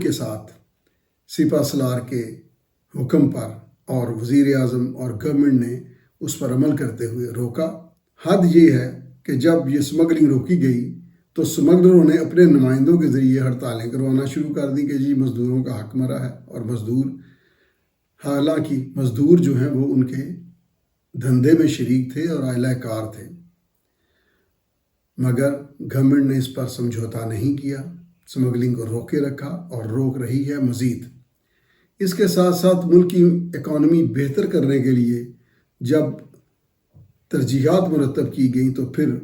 کے ساتھ سپہ سالار کے حکم پر اور وزیر اعظم اور گورنمنٹ نے اس پر عمل کرتے ہوئے روکا۔ حد یہ ہے کہ جب یہ سمگلنگ روکی گئی تو سمگلروں نے اپنے نمائندوں کے ذریعے ہڑتالیں کروانا شروع کر دی کہ جی مزدوروں کا حق مرا ہے، اور حالانکہ مزدور جو ہیں وہ ان کے دھندے میں شریک تھے اور اہل کار تھے، مگر گورنمنٹ نے اس پر سمجھوتا نہیں کیا، سمگلنگ کو روکے رکھا اور روک رہی ہے مزید۔ اس کے ساتھ ساتھ ملک کی اکانومی بہتر کرنے کے لیے جب ترجیحات مرتب کی گئیں تو پھر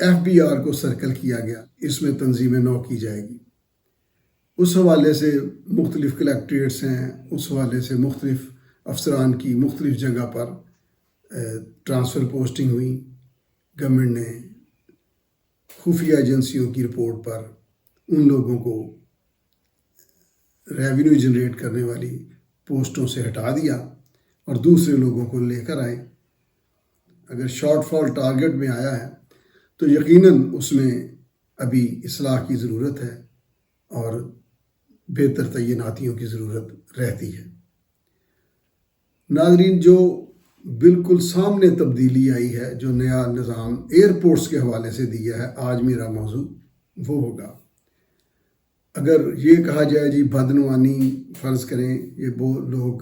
FBR کو سرکل کیا گیا، اس میں تنظیم نو کی جائے گی۔ اس حوالے سے مختلف کلیکٹریٹس ہیں، اس حوالے سے مختلف افسران کی مختلف جگہ پر ٹرانسفر پوسٹنگ ہوئی۔ گورنمنٹ نے خفیہ ایجنسیوں کی رپورٹ پر ان لوگوں کو ریونیو جنریٹ کرنے والی پوسٹوں سے ہٹا دیا اور دوسرے لوگوں کو لے کر آئے۔ اگر شارٹ فال ٹارگٹ میں آیا ہے تو یقیناً اس میں ابھی اصلاح کی ضرورت ہے اور بہتر تعیناتیوں کی ضرورت رہتی ہے۔ ناظرین، جو بالکل سامنے تبدیلی آئی ہے، جو نیا نظام ایئرپورٹس کے حوالے سے دیا ہے، آج میرا موضوع وہ ہوگا۔ اگر یہ کہا جائے جی بدعنوانی، فرض کریں یہ وہ لوگ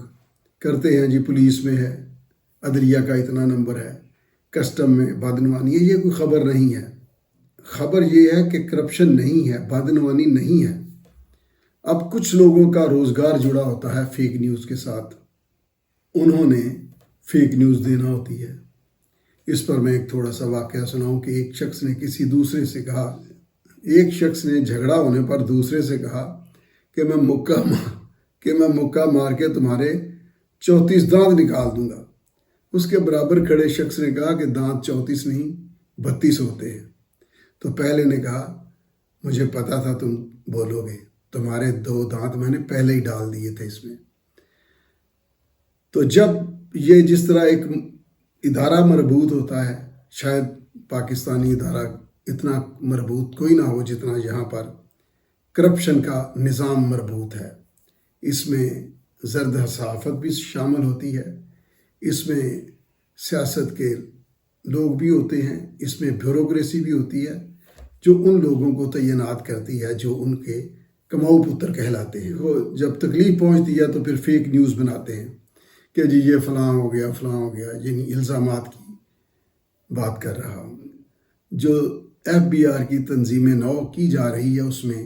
کرتے ہیں، جی پولیس میں ہے، عدلیہ کا اتنا نمبر ہے، کسٹم میں بدعنوانی ہے، یہ کوئی خبر نہیں ہے۔ خبر یہ ہے کہ کرپشن نہیں ہے، بدعنوانی نہیں ہے۔ اب کچھ لوگوں کا روزگار جڑا ہوتا ہے فیک نیوز کے ساتھ، انہوں نے فیک نیوز دینا ہوتی ہے۔ اس پر میں ایک تھوڑا سا واقعہ سناؤں کہ ایک شخص نے کسی دوسرے سے کہا، ایک شخص نے جھگڑا ہونے پر دوسرے سے کہا کہ میں مکہ مار کے تمہارے 34 دانت نکال دوں گا۔ اس کے برابر کھڑے شخص نے کہا کہ دانت 34 نہیں 32 ہوتے ہیں۔ تو پہلے نے کہا مجھے پتا تھا تم بولو گے، تمہارے 2 دانت میں نے پہلے ہی ڈال دیے تھے اس میں۔ تو جب یہ جس طرح ایک ادارہ مربوط ہوتا ہے، شاید پاکستانی ادارہ اتنا مربوط کوئی نہ ہو جتنا یہاں پر کرپشن کا نظام مربوط ہے۔ اس میں زرد صحافت بھی شامل ہوتی ہے، اس میں سیاست کے لوگ بھی ہوتے ہیں، اس میں بیوروکریسی بھی ہوتی ہے جو ان لوگوں کو تعینات کرتی ہے جو ان کے کماؤ پتر کہلاتے ہیں۔ وہ جب تکلیف پہنچتی ہے تو پھر فیک نیوز بناتے ہیں کہ جی یہ فلاں ہو گیا فلاں ہو گیا، یعنی الزامات کی بات کر رہا ہوں۔ جو FBR کی تنظیم نو کی جا رہی ہے اس میں